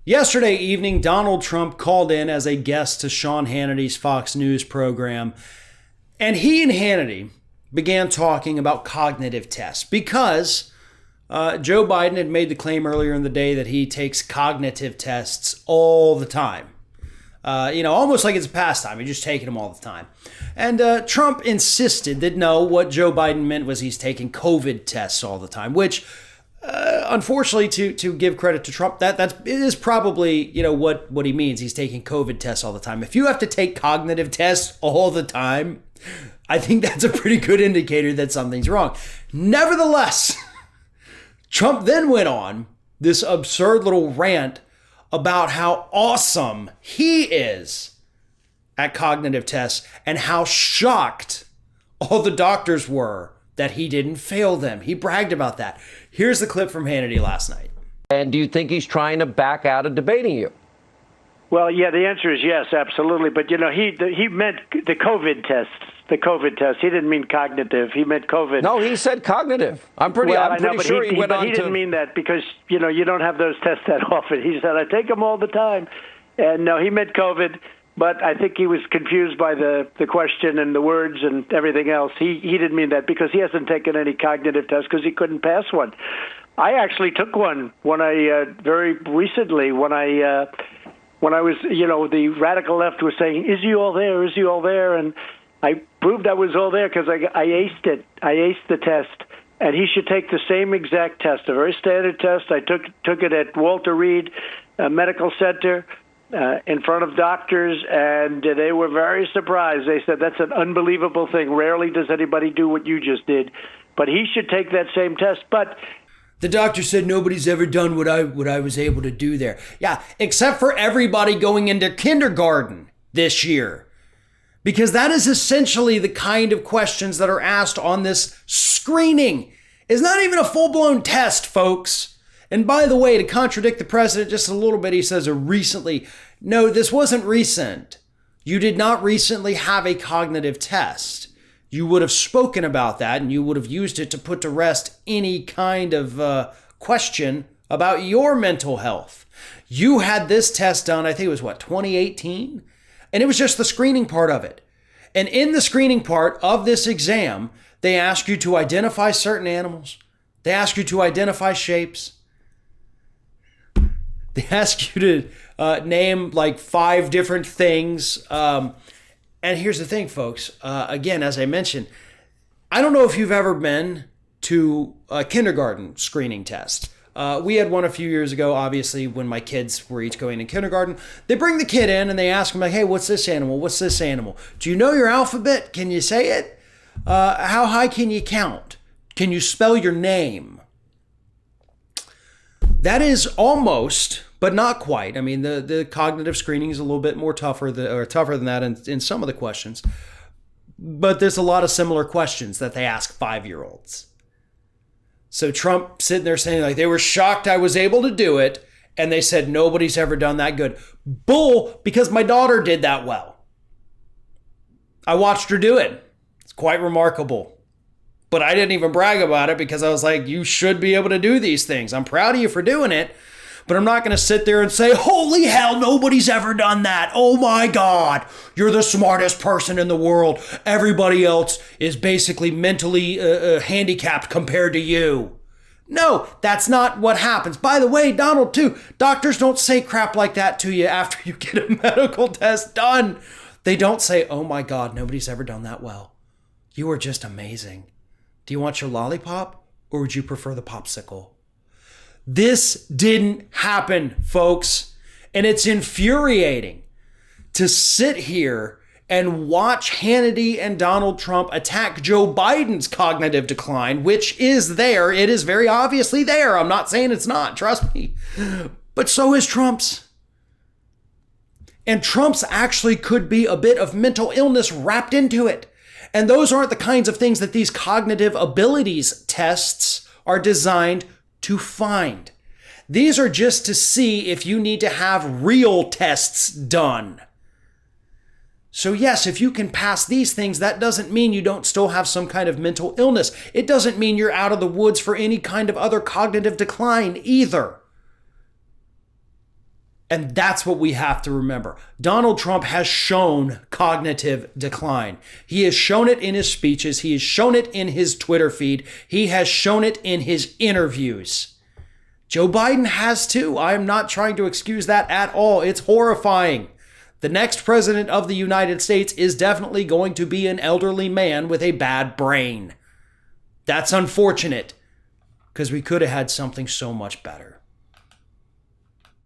Yesterday evening, Donald Trump called in as a guest to Sean Hannity's Fox News program, and he and Hannity began talking about cognitive tests because Joe Biden had made the claim earlier in the day that he takes cognitive tests all the time. Almost like it's a pastime. He's just taking them all the time. And Trump insisted that no, what Joe Biden meant was he's taking COVID tests all the time, which unfortunately, to give credit to Trump, it is probably what he means. He's taking COVID tests all the time. If you have to take cognitive tests all the time, I think that's a pretty good indicator that something's wrong. Nevertheless, Trump then went on this absurd little rant about how awesome he is at cognitive tests and how shocked all the doctors were that he didn't fail them. He bragged about that. Here's the clip from Hannity last night. And do you think he's trying to back out of debating you? Well, yeah, the answer is yes, absolutely. But, he meant the COVID tests. The COVID test. He didn't mean cognitive. He meant COVID. No, he said cognitive. I'm pretty sure he went on to... He didn't mean that because, you don't have those tests that often. He said, I take them all the time. And no, he meant COVID. But I think he was confused by the question and the words and everything else. He didn't mean that because he hasn't taken any cognitive tests because he couldn't pass one. I actually took one when very recently when I was, the radical left was saying, is he all there? Is he all there? And I proved I was all there because I aced it. I aced the test. And he should take the same exact test, a very standard test. I took it at Walter Reed Medical Center in front of doctors, and they were very surprised. They said, that's an unbelievable thing. Rarely does anybody do what you just did. But he should take that same test. But the doctor said nobody's ever done what I was able to do there. Yeah, except for everybody going into kindergarten this year. Because that is essentially the kind of questions that are asked on this screening. It's not even a full-blown test, folks. And by the way, to contradict the president just a little bit, he says recently. No, this wasn't recent. You did not recently have a cognitive test. You would have spoken about that and you would have used it to put to rest any kind of question about your mental health. You had this test done, I think it was 2018? And it was just the screening part of it. And in the screening part of this exam, they ask you to identify certain animals. They ask you to identify shapes. They ask you to name like 5 different things. And here's the thing, folks. Again, as I mentioned, I don't know if you've ever been to a kindergarten screening test. We had one a few years ago, obviously, when my kids were each going to kindergarten. They bring the kid in and they ask him, like, hey, what's this animal? What's this animal? Do you know your alphabet? Can you say it? How high can you count? Can you spell your name? That is almost, but not quite. I mean, the cognitive screening is a little bit more tougher than that in some of the questions. But there's a lot of similar questions that they ask 5-year-olds. So Trump sitting there saying like they were shocked I was able to do it. And they said, nobody's ever done that good. Bull, because my daughter did that well. I watched her do it. It's quite remarkable. But I didn't even brag about it because I was like, you should be able to do these things. I'm proud of you for doing it. But I'm not going to sit there and say, holy hell, nobody's ever done that. Oh my God, you're the smartest person in the world. Everybody else is basically mentally handicapped compared to you. No, that's not what happens. By the way, Donald, too, doctors don't say crap like that to you after you get a medical test done. They don't say, oh my God, nobody's ever done that well. You are just amazing. Do you want your lollipop or would you prefer the popsicle? This didn't happen, folks. And it's infuriating to sit here and watch Hannity and Donald Trump attack Joe Biden's cognitive decline, which is there. It is very obviously there. I'm not saying it's not, trust me. But so is Trump's. And Trump's actually could be a bit of mental illness wrapped into it. And those aren't the kinds of things that these cognitive abilities tests are designed to find. These are just to see if you need to have real tests done. So yes, if you can pass these things, that doesn't mean you don't still have some kind of mental illness. It doesn't mean you're out of the woods for any kind of other cognitive decline either. And that's what we have to remember. Donald Trump has shown cognitive decline. He has shown it in his speeches. He has shown it in his Twitter feed. He has shown it in his interviews. Joe Biden has too. I am not trying to excuse that at all. It's horrifying. The next president of the United States is definitely going to be an elderly man with a bad brain. That's unfortunate, because we could have had something so much better.